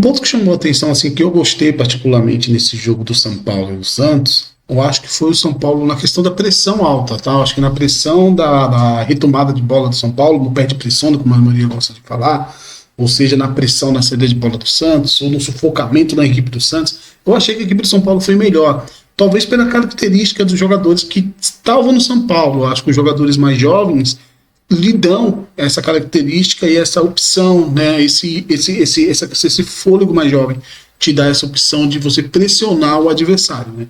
ponto que chamou a atenção, assim, que eu gostei particularmente nesse jogo do São Paulo e do Santos, eu acho que foi o São Paulo na questão da pressão alta, tá? Eu acho que na pressão da retomada de bola do São Paulo, no pé de pressão, como a maioria gosta de falar, ou seja, na pressão na saída de bola do Santos, ou no sufocamento na equipe do Santos, eu achei que a equipe do São Paulo foi melhor. Talvez pela característica dos jogadores que estavam no São Paulo. Eu acho que os jogadores mais jovens lhe dão essa característica e essa opção, né? Esse fôlego mais jovem te dá essa opção de você pressionar o adversário, né?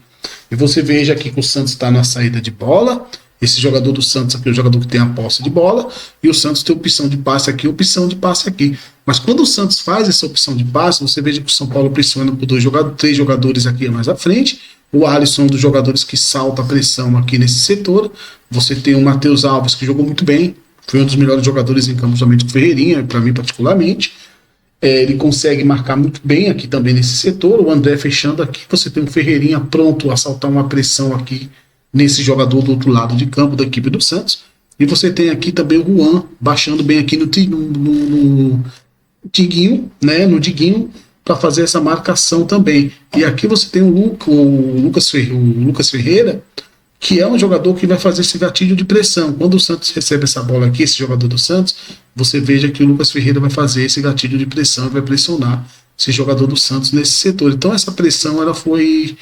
E você veja aqui que o Santos está na saída de bola. Esse jogador do Santos aqui é o jogador que tem a posse de bola, e o Santos tem opção de passe aqui, opção de passe aqui. Mas quando o Santos faz essa opção de passe, você veja que o São Paulo pressiona por três jogadores aqui mais à frente. O Alisson é um dos jogadores que salta a pressão aqui nesse setor. Você tem o Matheus Alves, que jogou muito bem, foi um dos melhores jogadores em campo, justamente com o Ferreirinha, para mim particularmente. Ele consegue marcar muito bem aqui também nesse setor. O André fechando aqui, você tem o Ferreirinha pronto a saltar uma pressão aqui nesse jogador do outro lado de campo da equipe do Santos. E você tem aqui também o Juan baixando bem aqui no Diguinho, né, no Diguinho, para fazer essa marcação também. E aqui você tem o Lucas Ferreira, que é um jogador que vai fazer esse gatilho de pressão. Quando o Santos recebe essa bola aqui, esse jogador do Santos, você veja que o Lucas Ferreira vai fazer esse gatilho de pressão e vai pressionar esse jogador do Santos nesse setor. Então essa pressão ela foi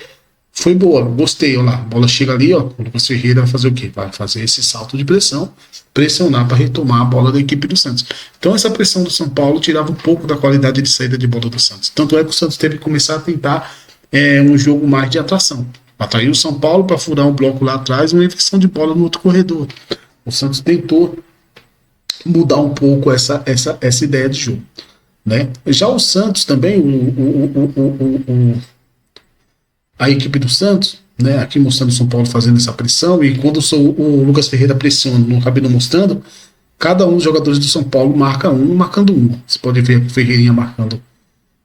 boa, gostei. Olha lá, a bola chega ali, ó, o Lucas Ferreira vai fazer o quê? Vai fazer esse salto de pressão, pressionar para retomar a bola da equipe do Santos. Então essa pressão do São Paulo tirava um pouco da qualidade de saída de bola do Santos. Tanto é que o Santos teve que começar a tentar um jogo mais de atração. Atraiu o São Paulo para furar um bloco lá atrás, uma inversão de bola no outro corredor. O Santos tentou mudar um pouco essa ideia de jogo, né? Já o Santos também, a equipe do Santos, né, aqui mostrando o São Paulo fazendo essa pressão, e quando o Lucas Ferreira pressiona, não acabei mostrando, cada um dos jogadores do São Paulo marca um, marcando um. Você pode ver o Ferreirinha marcando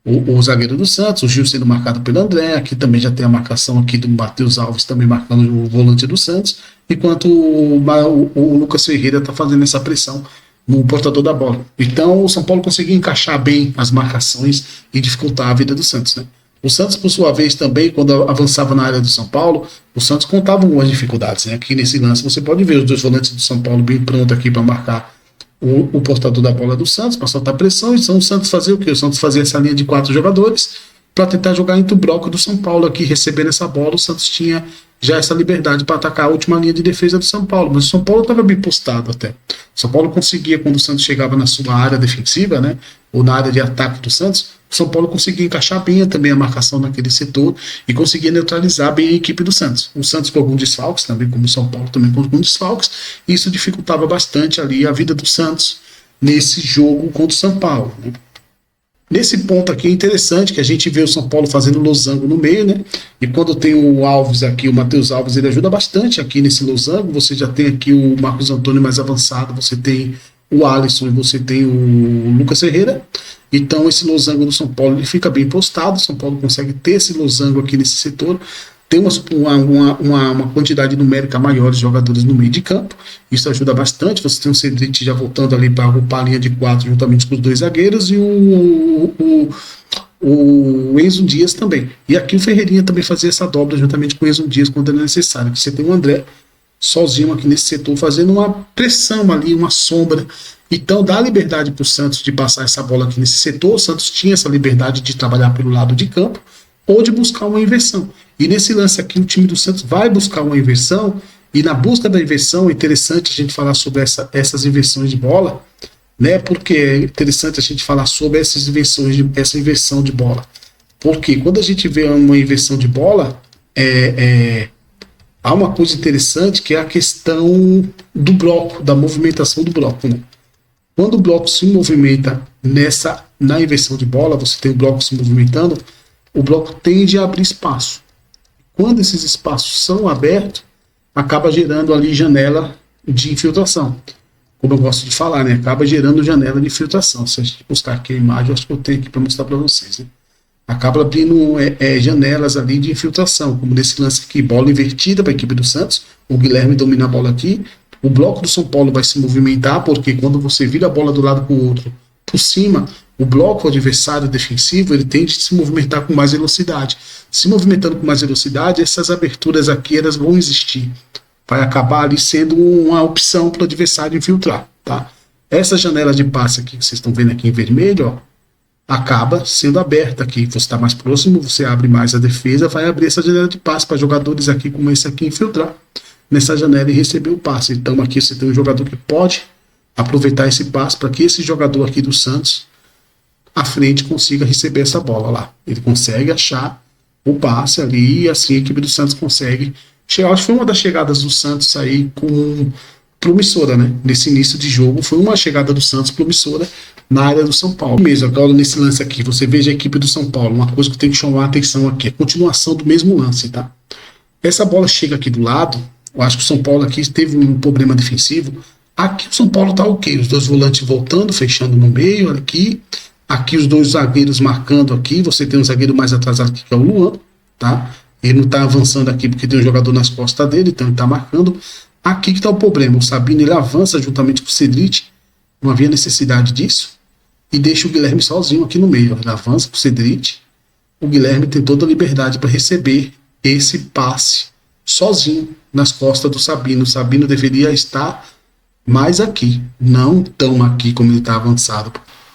o zagueiro do Santos, o Gil sendo marcado pelo André, aqui também já tem a marcação aqui do Matheus Alves também marcando o volante do Santos, enquanto o Lucas Ferreira está fazendo essa pressão no portador da bola. Então o São Paulo conseguiu encaixar bem as marcações e dificultar a vida do Santos, né? O Santos, por sua vez, também, quando avançava na área do São Paulo, o Santos contava algumas dificuldades, né? Aqui nesse lance você pode ver os dois volantes do São Paulo bem prontos aqui para marcar o portador da bola do Santos, para soltar pressão. Então o Santos fazia o quê? O Santos fazia essa linha de 4 jogadores para tentar jogar entre o bloco do São Paulo aqui, recebendo essa bola. O Santos tinha já essa liberdade para atacar a última linha de defesa do São Paulo, mas o São Paulo estava bem postado até. O São Paulo conseguia, quando o Santos chegava na sua área defensiva, né, ou na área de ataque do Santos, o São Paulo conseguia encaixar bem também a marcação naquele setor e conseguia neutralizar bem a equipe do Santos. O Santos com alguns desfalques, também como o São Paulo também com alguns desfalques, e isso dificultava bastante ali a vida do Santos nesse jogo contra o São Paulo, né. Nesse ponto aqui é interessante que a gente vê o São Paulo fazendo losango no meio, né? E quando tem o Alves aqui, o Matheus Alves, ele ajuda bastante aqui nesse losango. Você já tem aqui o Marcos Antônio mais avançado, você tem o Alisson e você tem o Lucas Ferreira. Então esse losango do São Paulo ele fica bem postado. O São Paulo consegue ter esse losango aqui nesse setor. Tem uma quantidade numérica maior de jogadores no meio de campo. Isso ajuda bastante. Você tem o Cedric já voltando ali para ocupar a linha de 4 juntamente com os dois zagueiros e o Enzo Dias também. E aqui o Ferreirinha também fazia essa dobra juntamente com o Enzo Dias quando era necessário. Você tem o André sozinho aqui nesse setor fazendo uma pressão ali, uma sombra. Então dá liberdade para o Santos de passar essa bola aqui nesse setor. O Santos tinha essa liberdade de trabalhar pelo lado de campo ou de buscar uma inversão. E nesse lance aqui, o time do Santos vai buscar uma inversão, e na busca da inversão é interessante a gente falar sobre essas inversões de bola, né? Porque é interessante a gente falar sobre essa inversão de bola. Porque quando a gente vê uma inversão de bola, há uma coisa interessante que é a questão do bloco, da movimentação do bloco, né? Quando o bloco se movimenta na inversão de bola, você tem o bloco se movimentando, o bloco tende a abrir espaço. Quando esses espaços são abertos, acaba gerando ali janela de infiltração. Como eu gosto de falar, né? Acaba gerando janela de infiltração. Se a gente buscar aqui a imagem, acho que eu tenho aqui para mostrar para vocês, né? Acaba abrindo janelas ali de infiltração, como nesse lance aqui, bola invertida para a equipe do Santos, o Guilherme domina a bola aqui, o bloco do São Paulo vai se movimentar, porque quando você vira a bola do lado para o outro, por cima, o bloco adversário defensivo ele tende a se movimentar com mais velocidade. Se movimentando com mais velocidade, essas aberturas aqui elas vão existir. Vai acabar ali sendo uma opção para o adversário infiltrar. Tá? Essa janela de passe aqui que vocês estão vendo aqui em vermelho, ó, acaba sendo aberta aqui. Você está mais próximo, você abre mais a defesa, vai abrir essa janela de passe para jogadores aqui como esse aqui infiltrar nessa janela e receber o passe. Então aqui você tem um jogador que pode aproveitar esse passe para que esse jogador aqui do Santos à frente consiga receber essa bola lá. Ele consegue achar o passe ali e assim a equipe do Santos consegue chegar. Acho que foi uma das chegadas do Santos aí com promissora, né? Nesse início de jogo foi uma chegada do Santos promissora na área do São Paulo. Mesmo agora nesse lance aqui, você veja a equipe do São Paulo, uma coisa que tem que chamar a atenção aqui, é a continuação do mesmo lance, tá? Essa bola chega aqui do lado, eu acho que o São Paulo aqui teve um problema defensivo. Aqui o São Paulo tá ok, os dois volantes voltando, fechando no meio, aqui os dois zagueiros marcando aqui, você tem um zagueiro mais atrasado aqui que é o Luan, tá? Ele não tá avançando aqui porque tem um jogador nas costas dele, então ele tá marcando. Aqui que tá o problema, o Sabino ele avança juntamente com o Cedric, não havia necessidade disso, e deixa o Guilherme sozinho aqui no meio, ele avança com o Cedric, o Guilherme tem toda a liberdade para receber esse passe sozinho nas costas do Sabino. O Sabino deveria estar mais aqui, não tão aqui como ele está avançado.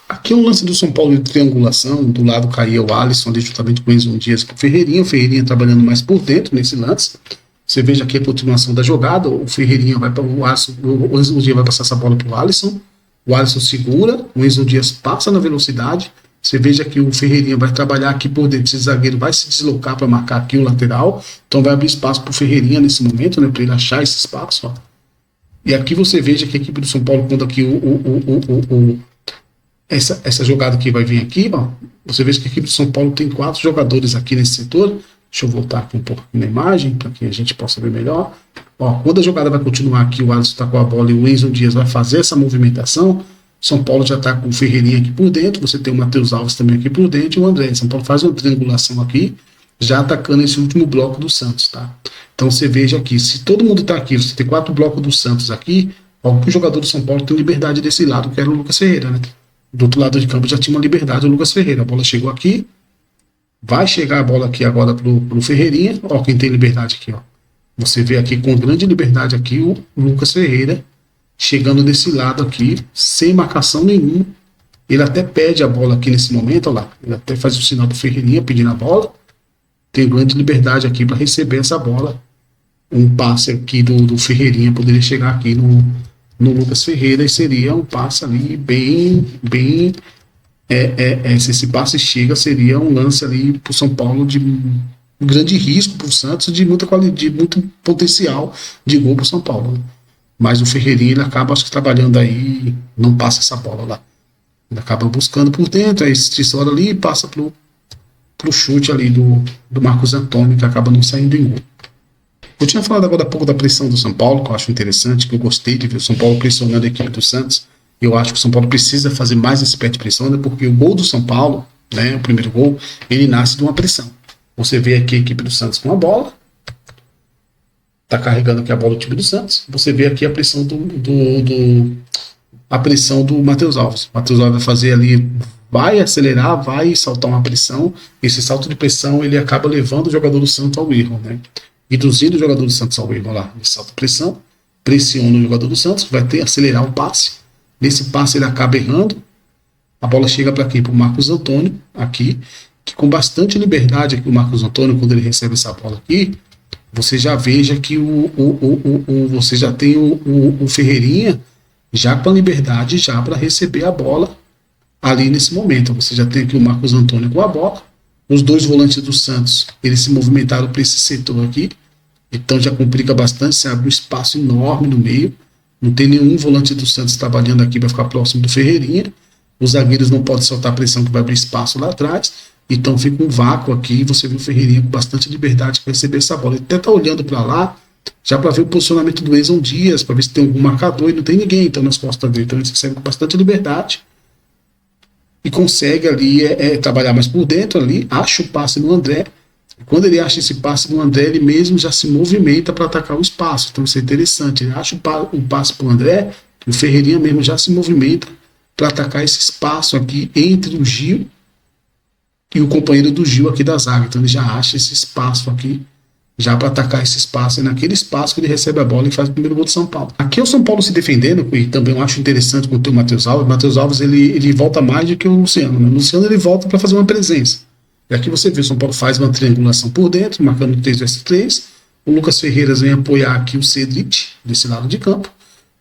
Aqui é um lance do São Paulo de triangulação, do lado caía o Alisson ali juntamente com o Enzo Dias com o Ferreirinha trabalhando mais por dentro nesse lance. Você veja aqui a continuação da jogada, o Ferreirinha vai para o Alisson, o Enzo Dias vai passar essa bola para o Alisson segura, o Enzo Dias passa na velocidade. Você veja que o Ferreirinha vai trabalhar aqui por dentro, esse zagueiro vai se deslocar para marcar aqui o lateral, então vai abrir espaço para o Ferreirinha nesse momento, né, para ele achar esse espaço, ó. E aqui você veja que a equipe do São Paulo, quando aqui essa jogada que vai vir aqui, ó, você veja que a equipe do São Paulo tem 4 jogadores aqui nesse setor. Deixa eu voltar aqui um pouco na imagem, para que a gente possa ver melhor. Ó, quando a jogada vai continuar aqui, o Alisson está com a bola e o Enzo Dias vai fazer essa movimentação. São Paulo já está com o Ferreirinha aqui por dentro, você tem o Matheus Alves também aqui por dentro e o André. São Paulo faz uma triangulação aqui, já atacando esse último bloco do Santos, tá? Então você veja aqui, se todo mundo está aqui, você tem 4 blocos do Santos aqui, ó, o jogador do São Paulo tem liberdade desse lado, que era o Lucas Ferreira, né? Do outro lado de campo já tinha uma liberdade o Lucas Ferreira. A bola chegou aqui, vai chegar a bola aqui agora pro Ferreirinha, ó, quem tem liberdade aqui, ó. Você vê aqui com grande liberdade aqui o Lucas Ferreira, chegando desse lado aqui, sem marcação nenhuma. Ele até pede a bola aqui nesse momento, olha lá. Ele até faz o sinal do Ferreirinha pedindo a bola. Tem grande liberdade aqui para receber essa bola. Um passe aqui do Ferreirinha poderia chegar aqui no Lucas Ferreira e seria um passe ali bem. Se esse passe chega, seria um lance ali para o São Paulo de grande risco para o Santos, de muita qualidade, de muito potencial de gol para o São Paulo, né? Mas o Ferreirinha ele acaba, acho que trabalhando aí, não passa essa bola lá. Ele acaba buscando por dentro, aí estoura ali e passa pro chute ali do Marcos Antônio, que acaba não saindo em gol. Eu tinha falado agora há pouco da pressão do São Paulo, que eu acho interessante, que eu gostei de ver o São Paulo pressionando a equipe do Santos. Eu acho que o São Paulo precisa fazer mais esse pé de pressão, né, porque o gol do São Paulo, né, o primeiro gol, ele nasce de uma pressão. Você vê aqui a equipe do Santos com a bola, tá carregando aqui a bola do time do Santos. Você vê aqui a pressão a pressão do Matheus Alves. O Matheus Alves vai fazer ali, vai acelerar, vai saltar uma pressão. Esse salto de pressão ele acaba levando o jogador do Santos ao erro, né? Induzindo o jogador do Santos ao erro. Olha lá, ele salta pressão, pressiona o jogador do Santos, vai ter acelerar o passe. Nesse passe ele acaba errando. A bola chega para quem? Para o Marcos Antônio aqui, que com bastante liberdade aqui o Marcos Antônio, quando ele recebe essa bola aqui, você já veja que você já tem o Ferreirinha já com a liberdade já para receber a bola ali nesse momento. Você já tem aqui o Marcos Antônio com a bola, os dois volantes do Santos, eles se movimentaram para esse setor aqui, então já complica bastante, você abre um espaço enorme no meio, não tem nenhum volante do Santos trabalhando aqui para ficar próximo do Ferreirinha, os zagueiros não podem soltar pressão que vai abrir espaço lá atrás, então fica um vácuo aqui, você vê o Ferreirinha com bastante liberdade para receber essa bola. Ele até tá olhando para lá, já para ver o posicionamento do Enzo Dias, para ver se tem algum marcador, e não tem ninguém então nas costas dele. Então ele recebe com bastante liberdade e consegue ali trabalhar mais por dentro ali, acha o passe no André. E quando ele acha esse passe no André, ele mesmo já se movimenta para atacar o espaço. Então isso é interessante. Ele acha o passe para o André, e o Ferreirinha mesmo já se movimenta para atacar esse espaço aqui entre o Gil e o companheiro do Gil aqui da zaga. Então ele já acha esse espaço aqui, já para atacar esse espaço. É naquele espaço que ele recebe a bola e faz o primeiro gol do São Paulo. Aqui é o São Paulo se defendendo, e também eu acho interessante com o Matheus Alves. O Matheus Alves ele volta mais do que o Luciano, né? O Luciano ele volta para fazer uma presença. E aqui você vê, o São Paulo faz uma triangulação por dentro, marcando 3-3. O Lucas Ferreira vem apoiar aqui o Cedric, desse lado de campo.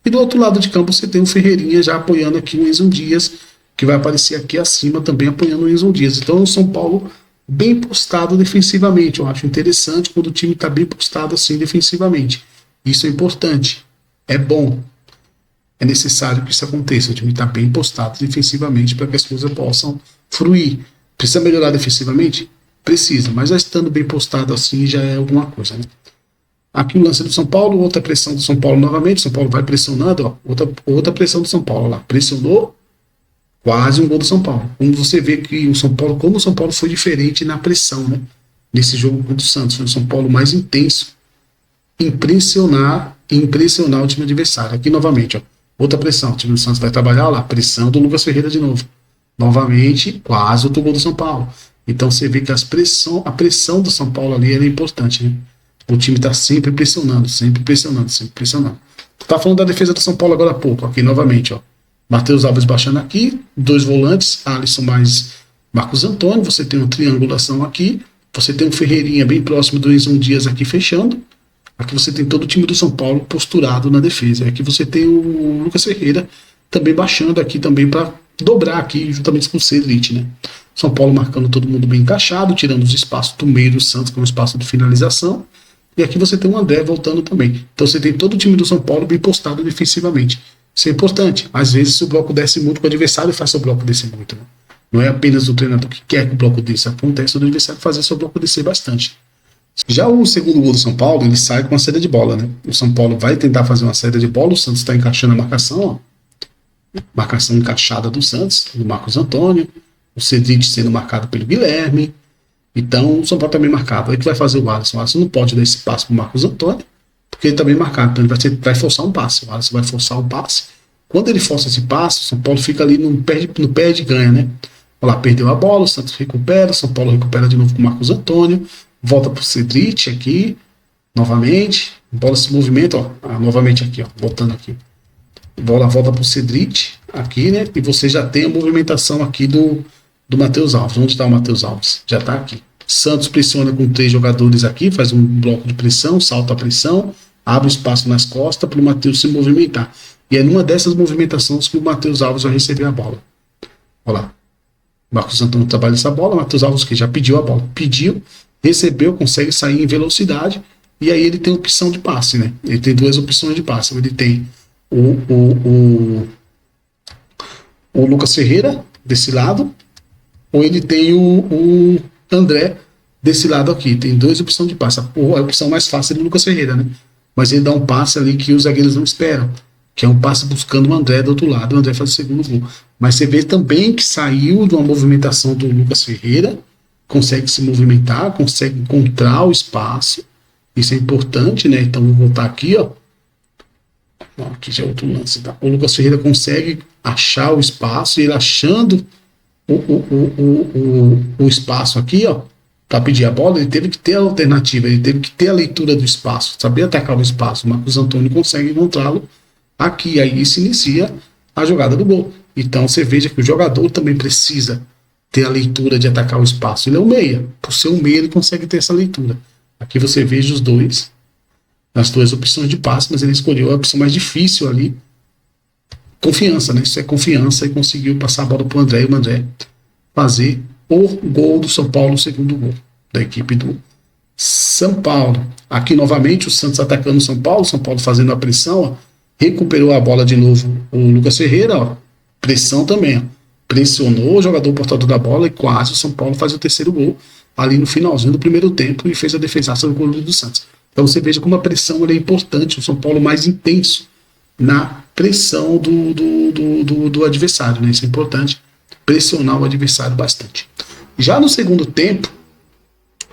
E do outro lado de campo você tem o Ferreirinha já apoiando aqui o Enzo Dias, que vai aparecer aqui acima também apoiando o Enzo Dias. Então o São Paulo bem postado defensivamente. Eu acho interessante quando o time está bem postado assim defensivamente. Isso é importante, é bom, é necessário que isso aconteça. O time está bem postado defensivamente para que as coisas possam fluir. Precisa melhorar defensivamente? Precisa, mas já estando bem postado assim já é alguma coisa, né? Aqui o lance do São Paulo, outra pressão do São Paulo novamente. São Paulo vai pressionando, ó, outra pressão do São Paulo lá. Pressionou, quase um gol do São Paulo. Como você vê que o São Paulo, como o São Paulo foi diferente na pressão, né? Nesse jogo contra o Santos, foi o São Paulo mais intenso em impressionar o time adversário. Aqui novamente, ó, outra pressão. O time do Santos vai trabalhar lá, pressão do Lucas Ferreira de novo. Novamente, quase outro gol do São Paulo. Então você vê que a pressão do São Paulo ali era importante, né? O time está sempre pressionando, sempre pressionando, sempre pressionando. Tá falando da defesa do São Paulo agora há pouco, aqui novamente, ó. Matheus Alves baixando aqui, dois volantes, Alisson mais Marcos Antônio, você tem uma triangulação aqui, você tem um Ferreirinha bem próximo do Enzo Dias aqui fechando, aqui você tem todo o time do São Paulo posturado na defesa, aqui você tem o Lucas Ferreira também baixando aqui também para dobrar aqui juntamente com o Cedric, né? São Paulo marcando todo mundo bem encaixado, tirando os espaços do meio do Santos, que é um espaço de finalização. E aqui você tem o André voltando também. Então você tem todo o time do São Paulo bem postado defensivamente. Isso é importante. Às vezes o bloco desce muito, o adversário faz seu bloco descer muito, né? Não é apenas o treinador que quer que o bloco desça. Acontece o adversário fazer seu bloco descer bastante. Já o segundo gol do São Paulo, ele sai com uma saída de bola, né? O São Paulo vai tentar fazer uma saída de bola, o Santos está encaixando a marcação, ó. Marcação encaixada do Santos, do Marcos Antônio, o Cedric sendo marcado pelo Guilherme. Então o São Paulo também marcado. Aí que vai fazer o Alisson? O Alisson não pode dar esse passe para o Marcos Antônio, porque ele também marcado. Então ele vai forçar um passe. O Alisson vai forçar um passe. Quando ele força esse passe, o São Paulo fica ali no perde e ganha, né? Olha lá, perdeu a bola, o Santos recupera, o São Paulo recupera de novo com o Marcos Antônio, volta para o Cedric aqui, novamente, a bola se movimenta, ó, novamente aqui, ó, voltando aqui. A bola volta para o Cedric aqui, né? E você já tem a movimentação aqui do Matheus Alves. Onde está o Matheus Alves? Já está aqui. Santos pressiona com 3 jogadores aqui, faz um bloco de pressão, salta a pressão, abre espaço nas costas para o Matheus se movimentar. E é numa dessas movimentações que o Matheus Alves vai receber a bola. Olha lá. Marcos Antônio trabalha essa bola, Matheus Alves que já pediu a bola. Pediu, recebeu, consegue sair em velocidade, e aí ele tem opção de passe, né? Ele tem 2 opções de passe. Ele tem o Lucas Ferreira desse lado, ou ele tem o André desse lado aqui. Tem 2 opções de passe. A opção mais fácil é do Lucas Ferreira, né? Mas ele dá um passe ali que os zagueiros não esperam, que é um passe buscando o André do outro lado. O André faz o segundo gol. Mas você vê também que saiu de uma movimentação do Lucas Ferreira, consegue se movimentar, consegue encontrar o espaço. Isso é importante, né? Então vou voltar aqui, ó. Aqui já é outro lance, tá? O Lucas Ferreira consegue achar o espaço, e ele achando o espaço aqui, ó, para pedir a bola, ele teve que ter a alternativa, ele teve que ter a leitura do espaço, saber atacar o espaço. O Marcos Antônio consegue encontrá-lo aqui, aí se inicia a jogada do gol. Então você veja que o jogador também precisa ter a leitura de atacar o espaço. Ele é um meia, por ser um meia ele consegue ter essa leitura. Aqui você veja os dois, as 2 opções de passe, mas ele escolheu a opção mais difícil ali. Confiança, né? Isso é confiança, e conseguiu passar a bola para o André, e o André fazer o gol do São Paulo, o segundo gol da equipe do São Paulo. Aqui novamente o Santos atacando o São Paulo fazendo a pressão, ó, recuperou a bola de novo o Lucas Ferreira, ó, pressão também, ó, pressionou o jogador portador da bola, e quase o São Paulo faz o 3º gol ali no finalzinho do primeiro tempo, e fez a defesaça do goleiro do Santos. Então você veja como a pressão é importante, o São Paulo mais intenso na pressão do adversário, né? Isso é importante, pressionar o adversário bastante. Já no segundo tempo,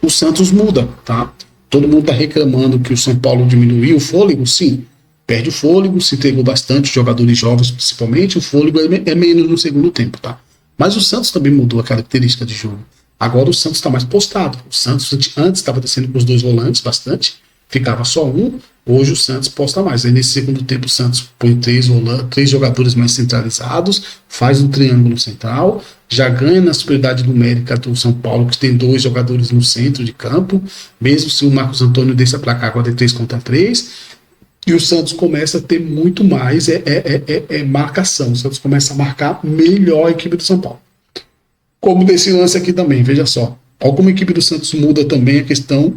o Santos muda, tá? Todo mundo está reclamando que o São Paulo diminuiu o fôlego, sim. perde o fôlego, se entregou bastante, jogadores jovens principalmente, o fôlego é menos no segundo tempo, tá? Mas o Santos também mudou a característica de jogo. Agora o Santos está mais postado. O Santos antes estava descendo com os 2 volantes bastante, ficava só um. Hoje o Santos posta mais. Aí nesse segundo tempo o Santos põe 3 jogadores mais centralizados, faz um triângulo central, já ganha na superioridade numérica do São Paulo, que tem 2 jogadores no centro de campo, mesmo se o Marcos Antônio desça para cá agora é 3 contra 3. E o Santos começa a ter muito mais marcação. O Santos começa a marcar melhor a equipe do São Paulo. Como desse lance aqui também, veja só. Olha como a equipe do Santos muda também a questão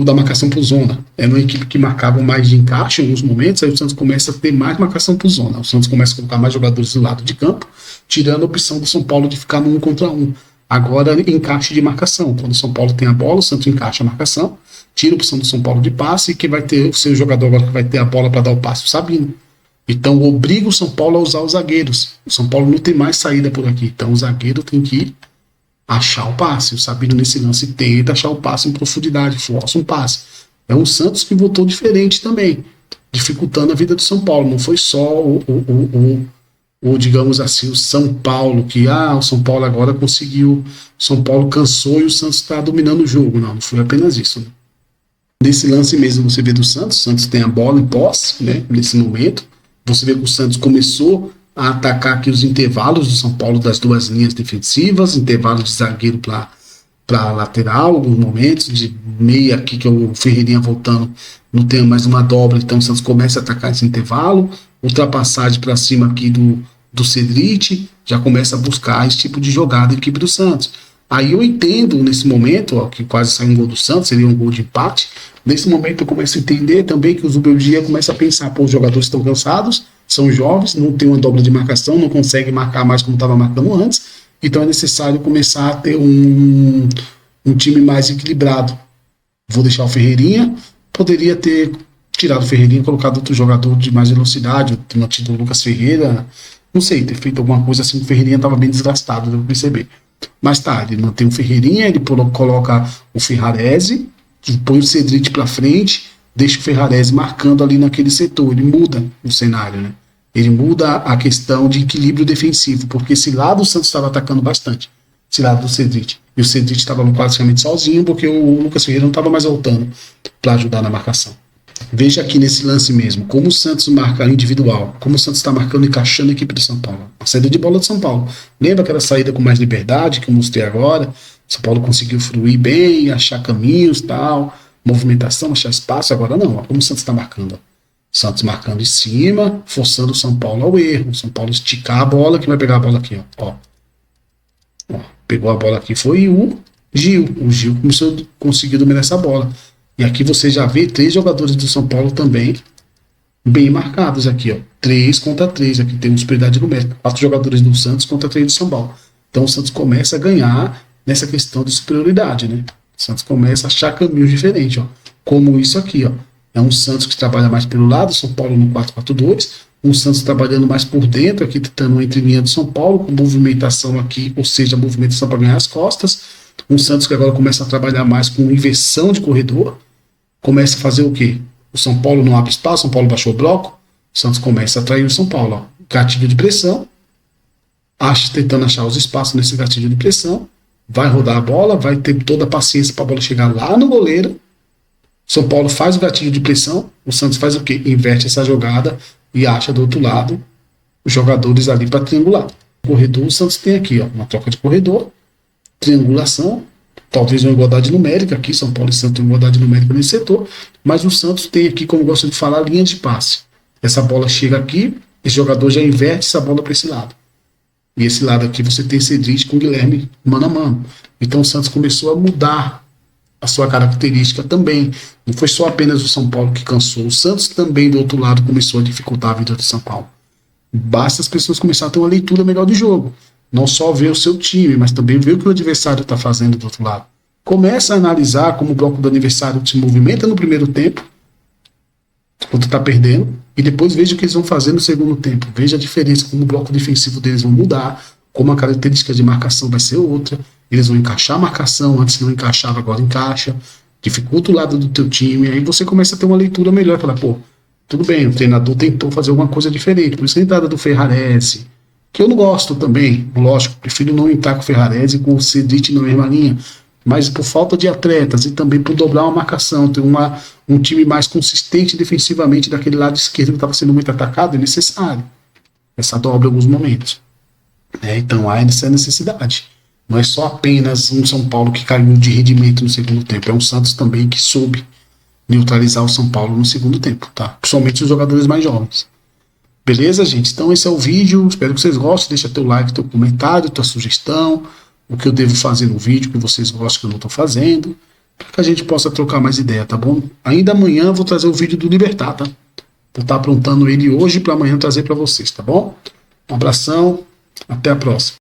da marcação por zona. É uma equipe que marcava mais de encaixe em alguns momentos, aí o Santos começa a ter mais marcação por zona. O Santos começa a colocar mais jogadores do lado de campo, tirando a opção do São Paulo de ficar no 1 contra 1. Agora, encaixe de marcação. Quando o São Paulo tem a bola, o Santos encaixa a marcação, tira a opção do São Paulo de passe, e quem vai ter o seu jogador agora que vai ter a bola para dar o passe, o Sabino. Então, obriga o São Paulo a usar os zagueiros. O São Paulo não tem mais saída por aqui. Então, o zagueiro tem que achar o passe. O Sabino, nesse lance, tenta achar o passe em profundidade, força um passe. É um Santos que voltou diferente também, dificultando a vida do São Paulo. Não foi só digamos assim, o São Paulo, que o São Paulo agora conseguiu, o São Paulo cansou e o Santos está dominando o jogo. Não foi apenas isso, né? Nesse lance mesmo você vê do Santos, o Santos tem a bola em posse, né, nesse momento. Você vê que o Santos começou a atacar aqui os intervalos do São Paulo das 2 linhas defensivas, intervalo de zagueiro para lateral, alguns momentos, de meia aqui, que é o Ferreirinha voltando, não tem mais uma dobra, então o Santos começa a atacar esse intervalo, ultrapassagem para cima aqui do Cedric, já começa a buscar esse tipo de jogada a equipe do Santos. Aí eu entendo nesse momento, que quase saiu um gol do Santos, seria um gol de empate. Nesse momento eu começo a entender também que o Zubeldia começa a pensar, os jogadores estão cansados, são jovens, não tem uma dobra de marcação, não consegue marcar mais como estava marcando antes, então é necessário começar a ter um time mais equilibrado. Vou deixar o Ferreirinha, poderia ter tirado o Ferreirinha e colocado outro jogador de mais velocidade, ter mantido o Lucas Ferreira, não sei, ter feito alguma coisa assim, o Ferreirinha estava bem desgastado, devo perceber. Mas tá, ele mantém o Ferreirinha, ele coloca o Ferrarese, põe o Cedric pra frente, deixa o Ferrarese marcando ali naquele setor. Ele muda o cenário, né? Ele muda a questão de equilíbrio defensivo, porque esse lado o Santos estava atacando bastante, esse lado do Cedric. E o Cedric estava praticamente sozinho, porque o Lucas Ferreira não estava mais voltando para ajudar na marcação. Veja aqui nesse lance mesmo, como o Santos marca individual, como o Santos está marcando e encaixando a equipe do São Paulo. A saída de bola do São Paulo. Lembra aquela saída com mais liberdade que eu mostrei agora? São Paulo conseguiu fluir bem, achar caminhos, tal, movimentação, achar espaço. Agora não, como o Santos está marcando. O Santos marcando em cima, forçando o São Paulo ao erro. O São Paulo esticar a bola, que vai pegar a bola aqui, ó. Pegou a bola aqui, foi o Gil. O Gil conseguiu dominar essa bola. E aqui você já vê 3 jogadores do São Paulo também bem marcados aqui, ó. 3 contra 3, aqui tem uma superioridade numérica. 4 jogadores do Santos contra 3 do São Paulo. Então o Santos começa a ganhar nessa questão de superioridade, né? O Santos começa a achar caminhos diferentes, ó. Como isso aqui, ó. É um Santos que trabalha mais pelo lado, São Paulo no 4-4-2. Um Santos trabalhando mais por dentro, aqui tentando uma entrelinha do São Paulo, com movimentação aqui, ou seja, movimentação para ganhar as costas. Um Santos que agora começa a trabalhar mais com inversão de corredor. Começa a fazer o quê? O São Paulo não abre espaço, o São Paulo baixou o bloco, o Santos começa a atrair o São Paulo. Ó. Gatilho de pressão, tentando achar os espaços nesse gatilho de pressão, vai rodar a bola, vai ter toda a paciência para a bola chegar lá no goleiro. São Paulo faz o gatilho de pressão, o Santos faz o quê? Inverte essa jogada e acha do outro lado os jogadores ali para triangular. O corredor, o Santos tem aqui, ó, uma troca de corredor, triangulação, talvez uma igualdade numérica aqui, São Paulo e Santos tem uma igualdade numérica nesse setor, mas o Santos tem aqui, como eu gosto de falar, linha de passe. Essa bola chega aqui, esse jogador já inverte essa bola para esse lado. E esse lado aqui você tem Cedric com Guilherme mano a mano. Então o Santos começou a mudar a sua característica também. Não foi só apenas o São Paulo que cansou, o Santos também do outro lado começou a dificultar a vida do São Paulo. Basta as pessoas começarem a ter uma leitura melhor de jogo. Não só ver o seu time, mas também ver o que o adversário está fazendo do outro lado. Começa a analisar como o bloco do adversário se movimenta no primeiro tempo, quando está perdendo, e depois veja o que eles vão fazer no segundo tempo. Veja a diferença, como o bloco defensivo deles vão mudar, como a característica de marcação vai ser outra. Eles vão encaixar a marcação, antes não encaixava, agora encaixa. dificulta o lado do teu time, aí você começa a ter uma leitura melhor, falar, pô, tudo bem, o treinador tentou fazer alguma coisa diferente, por isso que a entrada do Ferrarese, que eu não gosto também, lógico, prefiro não entrar com o Ferrarese e com o Cedric na mesma linha, mas por falta de atletas e também por dobrar uma marcação, ter um time mais consistente defensivamente daquele lado esquerdo que estava sendo muito atacado, é necessário essa dobra em alguns momentos. Então há essa necessidade. Não é só apenas um São Paulo que caiu de rendimento no segundo tempo, é um Santos também que soube neutralizar o São Paulo no segundo tempo, tá? Principalmente os jogadores mais jovens. Beleza, gente? Então esse é o vídeo, espero que vocês gostem, deixa teu like, teu comentário, tua sugestão, o que eu devo fazer no vídeo que vocês gostam que eu não estou fazendo, para que a gente possa trocar mais ideia, tá bom? Ainda amanhã eu vou trazer o vídeo do Libertad, tá? Vou estar aprontando ele hoje para amanhã trazer para vocês, tá bom? Um abração, até a próxima.